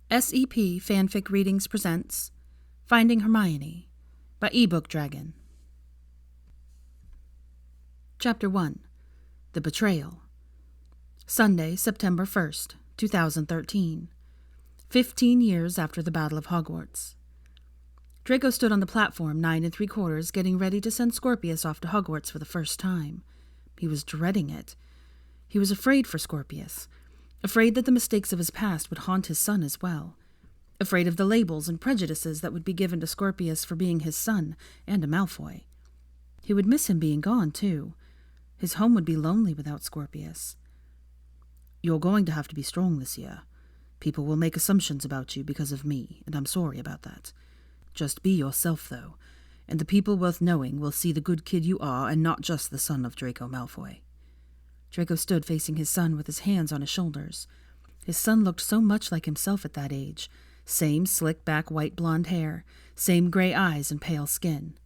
SEP Fanfic Readings presents Finding Hermione by ebookdragon. Chapter 1. The Betrayal. Sunday, September 1st, 2013. 15 years after the Battle of Hogwarts. Draco stood on the platform 9 3/4, getting ready to send Scorpius off to Hogwarts for the first time. He was dreading it. He was afraid for Scorpius. Afraid that the mistakes of his past would haunt his son as well. Afraid of the labels and prejudices that would be given to Scorpius for being his son and a Malfoy. He would miss him being gone, too. His home would be lonely without Scorpius. You're going to have to be strong this year. People will make assumptions about you because of me, and I'm sorry about that. Just be yourself, though, and the people worth knowing will see the good kid you are and not just the son of Draco Malfoy. Draco stood facing his son with his hands on his shoulders. His son looked so much like himself at that age. Same slick-back white blonde hair, same gray eyes and pale skin.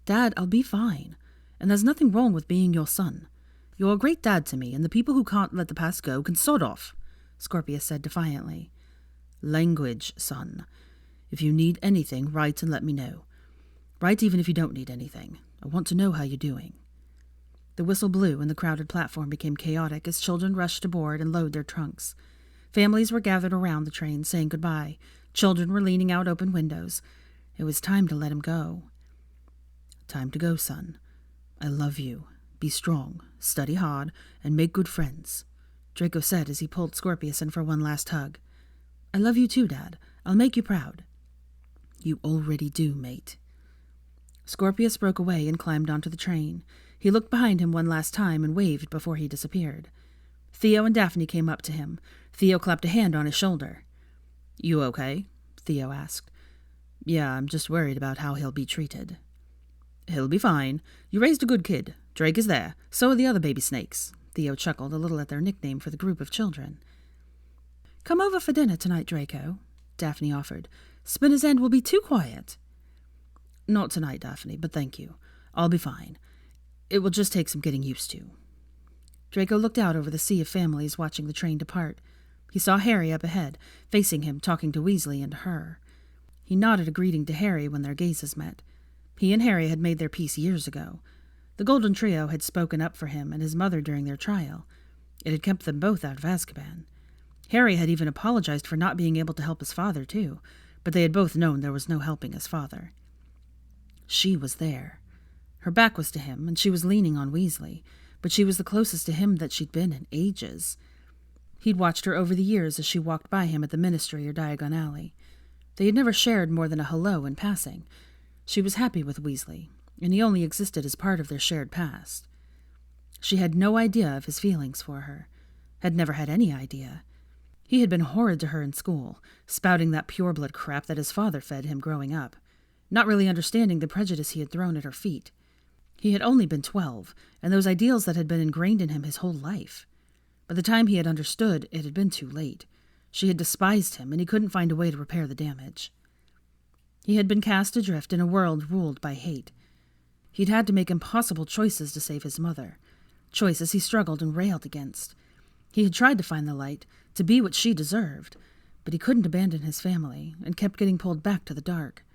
Dad, I'll be fine, and there's nothing wrong with being your son. You're a great dad to me, and the people who can't let the past go can sod off, Scorpius said defiantly. Language, son. If you need anything, write and let me know. Write even if you don't need anything. I want to know how you're doing. The whistle blew and the crowded platform became chaotic as children rushed aboard and loaded their trunks. Families were gathered around the train saying goodbye. Children were leaning out open windows. It was time to let him go. Time to go, son. I love you. Be strong, study hard, and make good friends, Draco said as he pulled Scorpius in for one last hug. I love you too, Dad. I'll make you proud. You already do, mate. Scorpius broke away and climbed onto the train. He looked behind him one last time and waved before he disappeared. Theo and Daphne came up to him. Theo clapped a hand on his shoulder. You okay? Theo asked. Yeah, I'm just worried about how he'll be treated. He'll be fine. You raised a good kid. Drake is there. So are the other baby snakes. Theo chuckled a little at their nickname for the group of children. Come over for dinner tonight, Draco, Daphne offered. Spinner's End will be too quiet. Not tonight, Daphne, but thank you. I'll be fine. It will just take some getting used to. Draco looked out over the sea of families watching the train depart. He saw Harry up ahead, facing him, talking to Weasley and her. He nodded a greeting to Harry when their gazes met. He and Harry had made their peace years ago. The Golden Trio had spoken up for him and his mother during their trial. It had kept them both out of Azkaban. Harry had even apologized for not being able to help his father, too, but they had both known there was no helping his father. She was there. Her back was to him, and she was leaning on Weasley, but she was the closest to him that she'd been in ages. He'd watched her over the years as she walked by him at the Ministry or Diagon Alley. They had never shared more than a hello in passing. She was happy with Weasley, and he only existed as part of their shared past. She had no idea of his feelings for her, had never had any idea. He had been horrid to her in school, spouting that pureblood crap that his father fed him growing up, not really understanding the prejudice he had thrown at her feet. He had only been 12, and those ideals that had been ingrained in him his whole life. By the time he had understood, it had been too late. She had despised him, and he couldn't find a way to repair the damage. He had been cast adrift in a world ruled by hate. He'd had to make impossible choices to save his mother, choices he struggled and railed against. He had tried to find the light, to be what she deserved, but he couldn't abandon his family, and kept getting pulled back to the dark.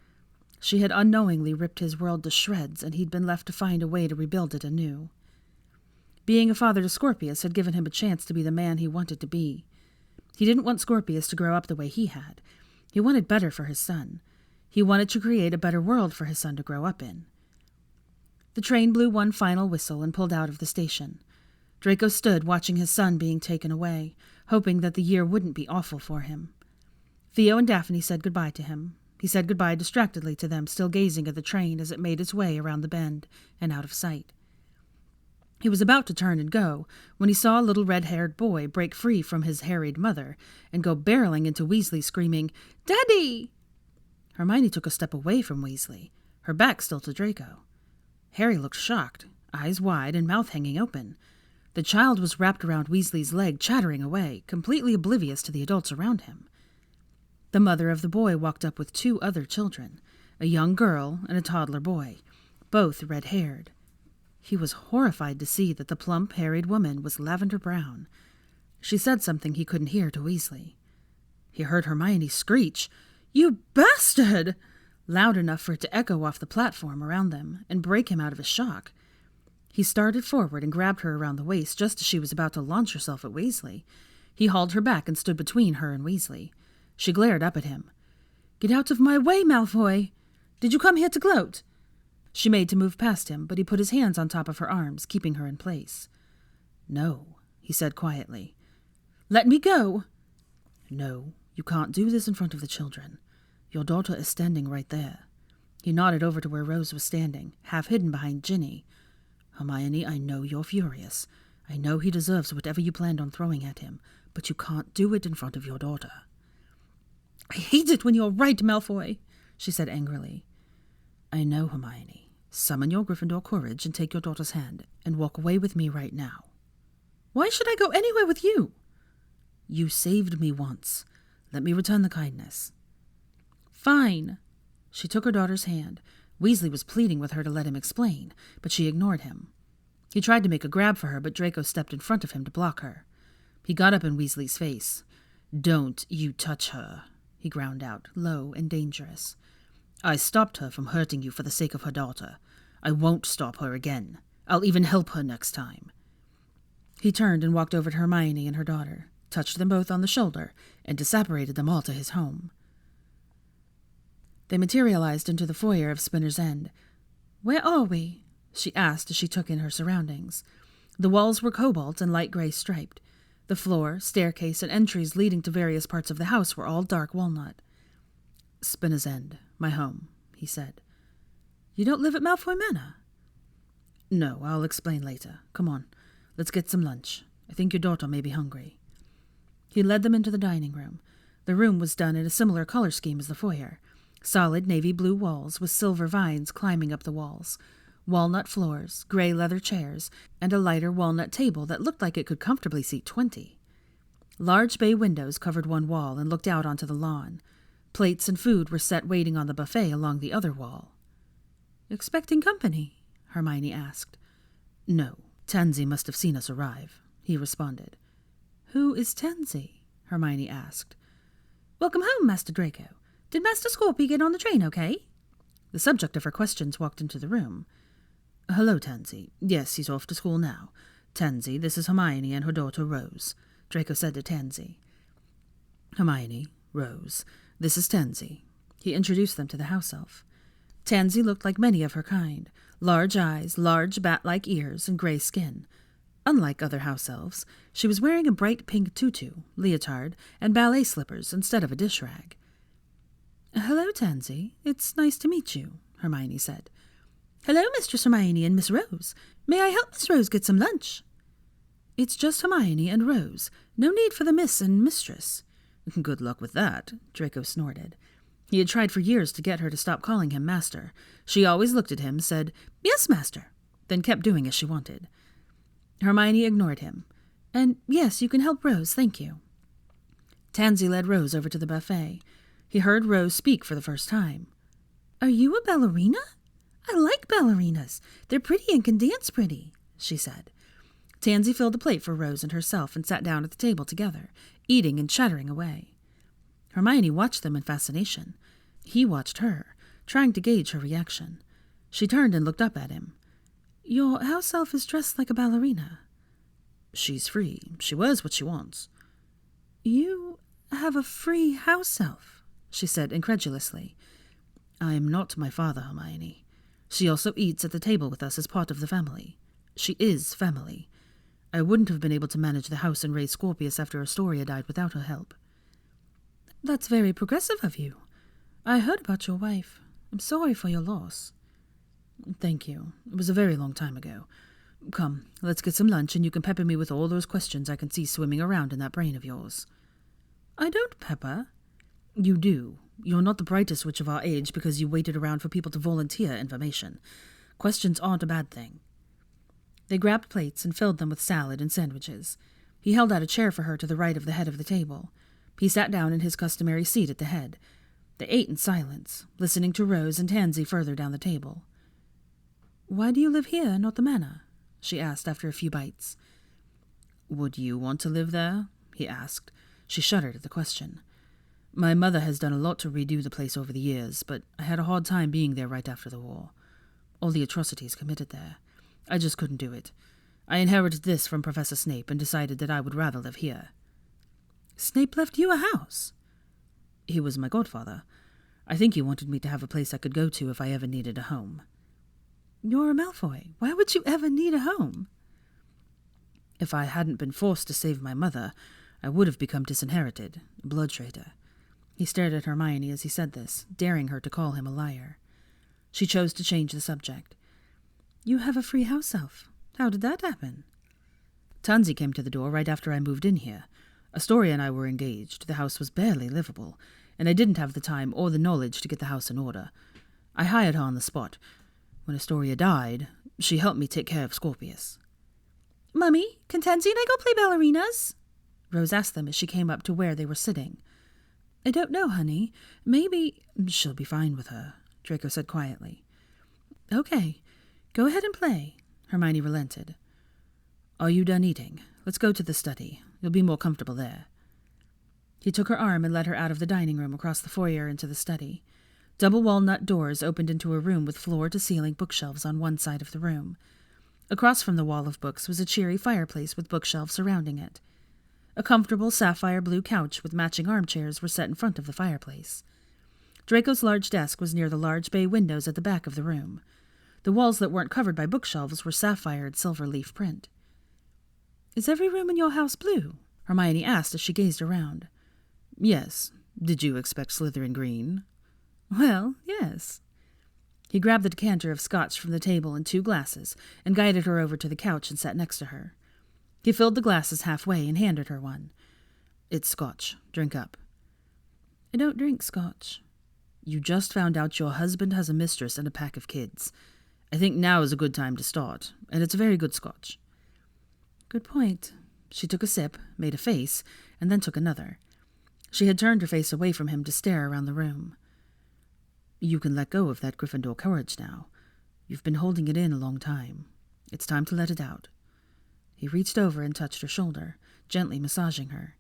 She had unknowingly ripped his world to shreds, and he'd been left to find a way to rebuild it anew. Being a father to Scorpius had given him a chance to be the man he wanted to be. He didn't want Scorpius to grow up the way he had. He wanted better for his son. He wanted to create a better world for his son to grow up in. The train blew one final whistle and pulled out of the station. Draco stood watching his son being taken away, hoping that the year wouldn't be awful for him. Theo and Daphne said goodbye to him. He said goodbye distractedly to them, still gazing at the train as it made its way around the bend and out of sight. He was about to turn and go when he saw a little red-haired boy break free from his harried mother and go barreling into Weasley, screaming, "Daddy!" Hermione took a step away from Weasley, her back still to Draco. Harry looked shocked, eyes wide and mouth hanging open. The child was wrapped around Weasley's leg, chattering away, completely oblivious to the adults around him. The mother of the boy walked up with 2 other children, a young girl and a toddler boy, both red-haired. He was horrified to see that the plump, harried woman was lavender brown. She said something he couldn't hear to Weasley. He heard Hermione screech, "You bastard!" loud enough for it to echo off the platform around them and break him out of his shock. He started forward and grabbed her around the waist just as she was about to launch herself at Weasley. He hauled her back and stood between her and Weasley. She glared up at him. "Get out of my way, Malfoy! Did you come here to gloat?" She made to move past him, but he put his hands on top of her arms, keeping her in place. "No," he said quietly. "Let me go!" "No, you can't do this in front of the children. Your daughter is standing right there." He nodded over to where Rose was standing, half hidden behind Ginny. "Hermione, I know you're furious. I know he deserves whatever you planned on throwing at him, but you can't do it in front of your daughter." "I hate it when you're right, Malfoy," she said angrily. "I know, Hermione. Summon your Gryffindor courage and take your daughter's hand and walk away with me right now." "Why should I go anywhere with you?" "You saved me once. Let me return the kindness." "Fine." She took her daughter's hand. Weasley was pleading with her to let him explain, but she ignored him. He tried to make a grab for her, but Draco stepped in front of him to block her. He got up in Weasley's face. "Don't you touch her," he ground out, low and dangerous. "I stopped her from hurting you for the sake of her daughter. I won't stop her again. I'll even help her next time." He turned and walked over to Hermione and her daughter, touched them both on the shoulder, and disapparated them all to his home. They materialized into the foyer of Spinner's End. "Where are we?" she asked as she took in her surroundings. The walls were cobalt and light gray striped. The floor, staircase, and entries leading to various parts of the house were all dark walnut. "Spinner's End, my home," he said. "You don't live at Malfoy Manor?" "No, I'll explain later. Come on, let's get some lunch. I think your daughter may be hungry." He led them into the dining room. The room was done in a similar color scheme as the foyer. Solid navy blue walls with silver vines climbing up the walls, walnut floors, gray leather chairs, and a lighter walnut table that looked like it could comfortably seat 20. Large bay windows covered one wall and looked out onto the lawn. Plates and food were set waiting on the buffet along the other wall. "Expecting company?" Hermione asked. "No, Tansy must have seen us arrive," he responded. "Who is Tansy?" Hermione asked. "Welcome home, Master Draco. Did Master Scorpy get on the train okay?" The subject of her questions walked into the room. "Hello, Tansy. Yes, he's off to school now. Tansy, this is Hermione and her daughter Rose," Draco said to Tansy. "Hermione, Rose, this is Tansy." He introduced them to the house elf. Tansy looked like many of her kind. Large eyes, large bat-like ears, and gray skin. Unlike other house elves, she was wearing a bright pink tutu, leotard, and ballet slippers instead of a dish rag. "Hello, Tansy. It's nice to meet you," Hermione said. "Hello, Mistress Hermione and Miss Rose. May I help Miss Rose get some lunch?" "It's just Hermione and Rose. No need for the Miss and Mistress." "Good luck with that," Draco snorted. He had tried for years to get her to stop calling him Master. She always looked at him, said, "Yes, Master," then kept doing as she wanted. Hermione ignored him. "And yes, you can help Rose, thank you." Tansy led Rose over to the buffet. He heard Rose speak for the first time. "Are you a ballerina? I like ballerinas. They're pretty and can dance pretty," she said. Tansy filled a plate for Rose and herself and sat down at the table together, eating and chattering away. Hermione watched them in fascination. He watched her, trying to gauge her reaction. She turned and looked up at him. "Your house elf is dressed like a ballerina." "She's free. She wears what she wants." "You have a free house elf?" she said incredulously. "I'm not my father, Hermione. She also eats at the table with us as part of the family. She is family. I wouldn't have been able to manage the house and raise Scorpius after Astoria died without her help." "That's very progressive of you. I heard about your wife. I'm sorry for your loss." "Thank you. It was a very long time ago. Come, let's get some lunch, and you can pepper me with all those questions I can see swimming around in that brain of yours." "I don't pepper." "You do. You're not the brightest witch of our age because you waited around for people to volunteer information. Questions aren't a bad thing." They grabbed plates and filled them with salad and sandwiches. He held out a chair for her to the right of the head of the table. He sat down in his customary seat at the head. They ate in silence, listening to Rose and Tansy further down the table. "Why do you live here, not the manor?" she asked after a few bites. "Would you want to live there?" he asked. She shuddered at the question. My mother has done a lot to redo the place over the years, but I had a hard time being there right after the war. All the atrocities committed there. I just couldn't do it. I inherited this from Professor Snape and decided that I would rather live here. Snape left you a house? He was my godfather. I think he wanted me to have a place I could go to if I ever needed a home. You're a Malfoy. Why would you ever need a home? If I hadn't been forced to save my mother, I would have become disinherited, a blood traitor. He stared at Hermione as he said this, daring her to call him a liar. She chose to change the subject. You have a free house elf. How did that happen? Tansy came to the door right after I moved in here. Astoria and I were engaged. The house was barely livable, and I didn't have the time or the knowledge to get the house in order. I hired her on the spot. When Astoria died, she helped me take care of Scorpius. Mummy, can Tansy and I go play ballerinas? Rose asked them as she came up to where they were sitting. I don't know, honey. Maybe she'll be fine with her, Draco said quietly. Okay, go ahead and play, Hermione relented. Are you done eating? Let's go to the study. You'll be more comfortable there. He took her arm and led her out of the dining room across the foyer into the study. Double walnut doors opened into a room with floor-to-ceiling bookshelves on one side of the room. Across from the wall of books was a cheery fireplace with bookshelves surrounding it. A comfortable sapphire blue couch with matching armchairs were set in front of the fireplace. Draco's large desk was near the large bay windows at the back of the room. The walls that weren't covered by bookshelves were sapphired silver leaf print. Is every room in your house blue? Hermione asked as she gazed around. Yes. Did you expect Slytherin green? Well, yes. He grabbed the decanter of scotch from the table and 2 glasses and guided her over to the couch and sat next to her. He filled the glasses halfway and handed her one. It's scotch. Drink up. I don't drink scotch. You just found out your husband has a mistress and a pack of kids. I think now is a good time to start, and it's a very good scotch. Good point. She took a sip, made a face, and then took another. She had turned her face away from him to stare around the room. You can let go of that Gryffindor courage now. You've been holding it in a long time. It's time to let it out. He reached over and touched her shoulder, gently massaging her.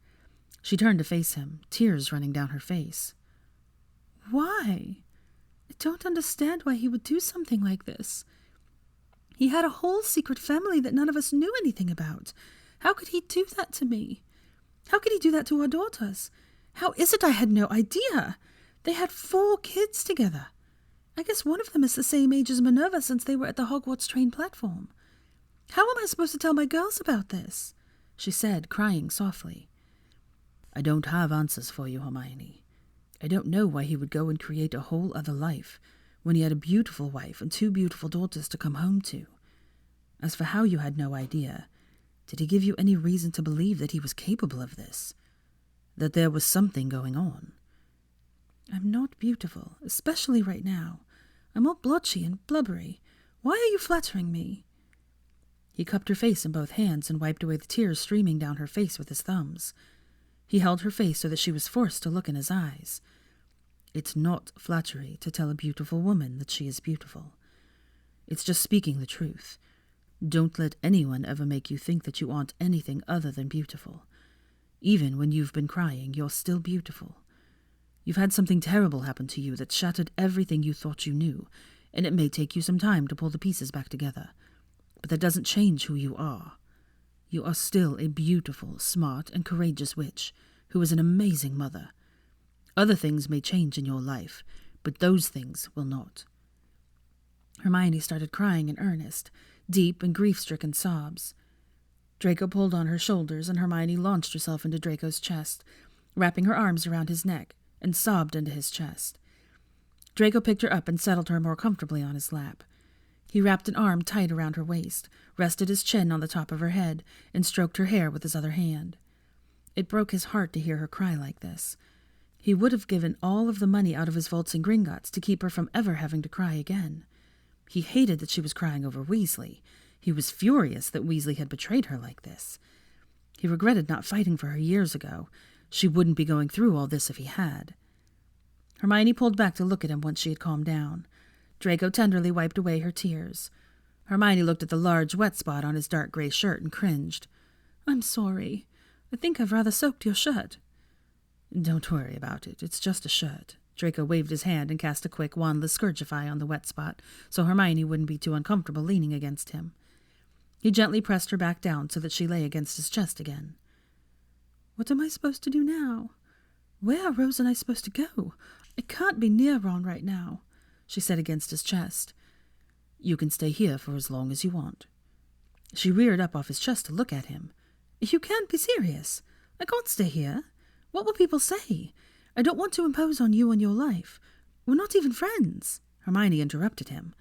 She turned to face him, tears running down her face. Why? I don't understand why he would do something like this. He had a whole secret family that none of us knew anything about. How could he do that to me? How could he do that to our daughters? How is it I had no idea? They had 4 kids together. I guess one of them is the same age as Minerva since they were at the Hogwarts train platform. How am I supposed to tell my girls about this? She said, crying softly. I don't have answers for you, Hermione. I don't know why he would go and create a whole other life when he had a beautiful wife and 2 beautiful daughters to come home to. As for how you had no idea, did he give you any reason to believe that he was capable of this? That there was something going on? I'm not beautiful, especially right now. I'm all blotchy and blubbery. Why are you flattering me? He cupped her face in both hands and wiped away the tears streaming down her face with his thumbs. He held her face so that she was forced to look in his eyes. It's not flattery to tell a beautiful woman that she is beautiful. It's just speaking the truth. Don't let anyone ever make you think that you aren't anything other than beautiful. Even when you've been crying, you're still beautiful. You've had something terrible happen to you that shattered everything you thought you knew, and it may take you some time to pull the pieces back together. But that doesn't change who you are. You are still a beautiful, smart, and courageous witch who is an amazing mother. Other things may change in your life, but those things will not. Hermione started crying in earnest, deep and grief-stricken sobs. Draco pulled on her shoulders, and Hermione launched herself into Draco's chest, wrapping her arms around his neck, and sobbed into his chest. Draco picked her up and settled her more comfortably on his lap. He wrapped an arm tight around her waist, rested his chin on the top of her head, and stroked her hair with his other hand. It broke his heart to hear her cry like this. He would have given all of the money out of his vaults and Gringotts to keep her from ever having to cry again. He hated that she was crying over Weasley. He was furious that Weasley had betrayed her like this. He regretted not fighting for her years ago. She wouldn't be going through all this if he had. Hermione pulled back to look at him once she had calmed down. Draco tenderly wiped away her tears. Hermione looked at the large wet spot on his dark gray shirt and cringed. I'm sorry. I think I've rather soaked your shirt. Don't worry about it. It's just a shirt. Draco waved his hand and cast a quick wandless scourgify on the wet spot, so Hermione wouldn't be too uncomfortable leaning against him. He gently pressed her back down so that she lay against his chest again. What am I supposed to do now? Where are Rose and I supposed to go? I can't be near Ron right now, she said against his chest. You can stay here for as long as you want. She reared up off his chest to look at him. You can't be serious. I can't stay here. What will people say? I don't want to impose on you and your life. We're not even friends. Hermione interrupted him.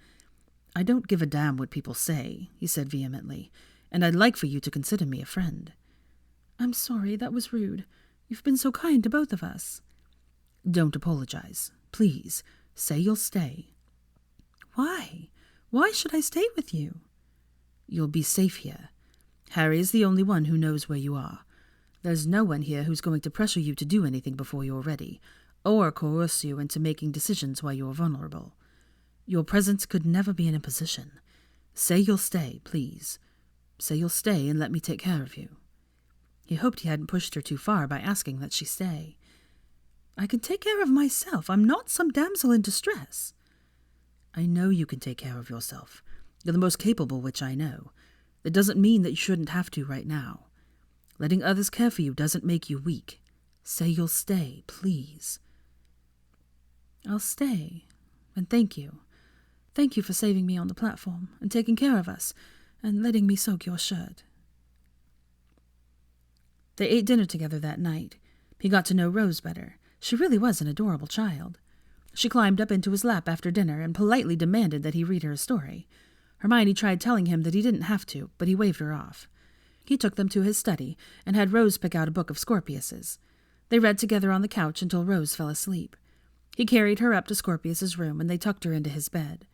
I don't give a damn what people say, he said vehemently, and I'd like for you to consider me a friend. I'm sorry, that was rude. You've been so kind to both of us. Don't apologize. Please, say you'll stay. Why? Why should I stay with you? You'll be safe here. Harry is the only one who knows where you are. There's no one here who's going to pressure you to do anything before you're ready, or coerce you into making decisions while you're vulnerable. Your presence could never be an imposition. Say you'll stay, please. Say you'll stay and let me take care of you. He hoped he hadn't pushed her too far by asking that she stay. I can take care of myself. I'm not some damsel in distress. I know you can take care of yourself. You're the most capable which I know. That doesn't mean that you shouldn't have to right now. Letting others care for you doesn't make you weak. Say you'll stay, please. I'll stay. And thank you. Thank you for saving me on the platform and taking care of us and letting me soak your shirt. They ate dinner together that night. He got to know Rose better. She really was an adorable child. She climbed up into his lap after dinner and politely demanded that he read her a story. Hermione tried telling him that he didn't have to, but he waved her off. He took them to his study and had Rose pick out a book of Scorpius's. They read together on the couch until Rose fell asleep. He carried her up to Scorpius's room and they tucked her into his bed.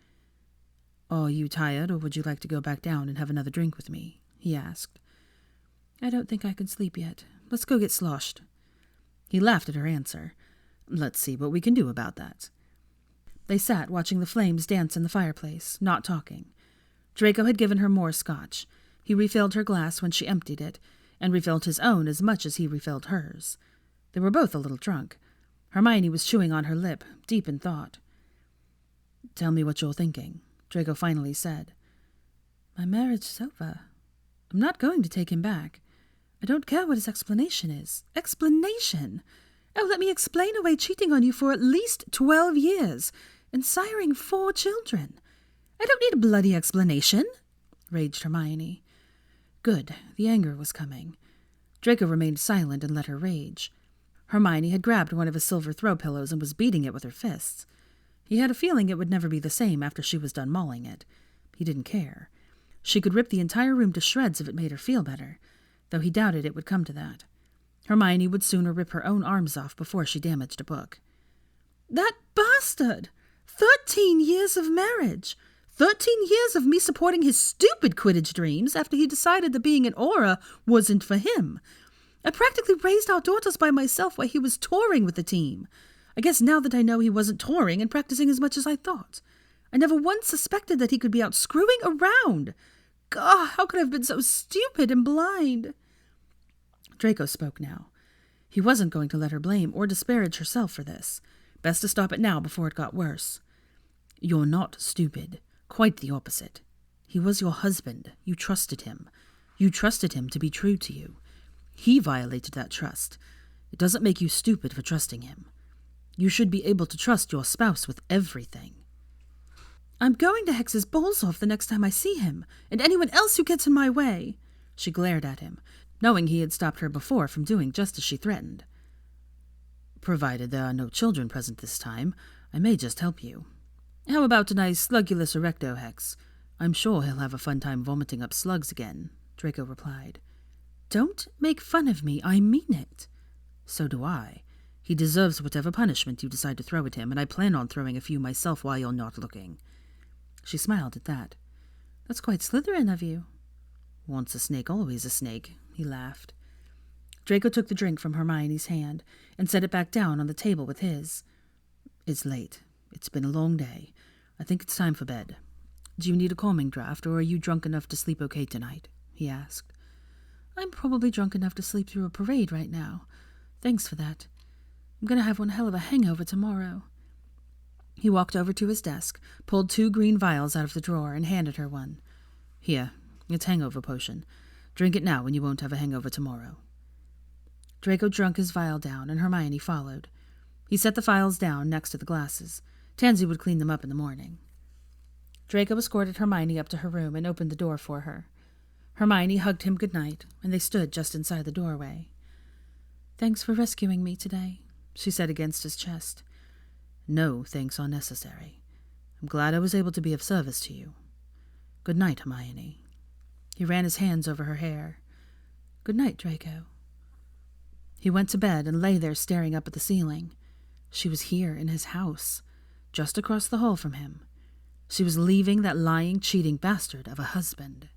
Are you tired, or would you like to go back down and have another drink with me? He asked. I don't think I can sleep yet. Let's go get sloshed. He laughed at her answer. Let's see what we can do about that. They sat watching the flames dance in the fireplace, not talking. Draco had given her more scotch. He refilled her glass when she emptied it, and refilled his own as much as he refilled hers. They were both a little drunk. Hermione was chewing on her lip, deep in thought. Tell me what you're thinking, Draco finally said. My marriage is over. I'm not going to take him back. I don't care what his explanation is. Explanation? Oh, let me explain away cheating on you for at least 12 years and siring 4 children. I don't need a bloody explanation, raged Hermione. Good. The anger was coming. Draco remained silent and let her rage. Hermione had grabbed one of his silver throw pillows and was beating it with her fists. He had a feeling it would never be the same after she was done mauling it. He didn't care. She could rip the entire room to shreds if it made her feel better, though he doubted it would come to that. Hermione would sooner rip her own arms off before she damaged a book. That bastard! 13 years of marriage! 13 years of me supporting his stupid Quidditch dreams after he decided that being an Auror wasn't for him. I practically raised our daughters by myself while he was touring with the team. I guess now that I know he wasn't touring and practicing as much as I thought. I never once suspected that he could be out screwing around. God, how could I have been so stupid and blind? Draco spoke now. He wasn't going to let her blame or disparage herself for this. Best to stop it now before it got worse. You're not stupid. Quite the opposite. He was your husband. You trusted him. You trusted him to be true to you. He violated that trust. It doesn't make you stupid for trusting him. You should be able to trust your spouse with everything. I'm going to hex his balls off the next time I see him, and anyone else who gets in my way. She glared at him, knowing he had stopped her before from doing just as she threatened. Provided there are no children present this time, I may just help you. How about a nice slugulus erecto hex? I'm sure he'll have a fun time vomiting up slugs again, Draco replied. Don't make fun of me, I mean it. So do I. He deserves whatever punishment you decide to throw at him, and I plan on throwing a few myself while you're not looking. She smiled at that. That's quite Slytherin of you. Once a snake, always a snake, he laughed. Draco took the drink from Hermione's hand and set it back down on the table with his. It's late. It's been a long day. I think it's time for bed. Do you need a calming draught, or are you drunk enough to sleep okay tonight? He asked. I'm probably drunk enough to sleep through a parade right now. Thanks for that. I'm going to have one hell of a hangover tomorrow. He walked over to his desk, pulled 2 green vials out of the drawer, and handed her one. Here, it's hangover potion. Drink it now and you won't have a hangover tomorrow. Draco drank his vial down, and Hermione followed. He set the vials down next to the glasses. Tansy would clean them up in the morning. Draco escorted Hermione up to her room and opened the door for her. Hermione hugged him goodnight, and they stood just inside the doorway. Thanks for rescuing me today, she said against his chest. No thanks are necessary. I'm glad I was able to be of service to you. Good night, Hermione. He ran his hands over her hair. Good night, Draco. He went to bed and lay there staring up at the ceiling. She was here in his house, just across the hall from him. She was leaving that lying, cheating bastard of a husband.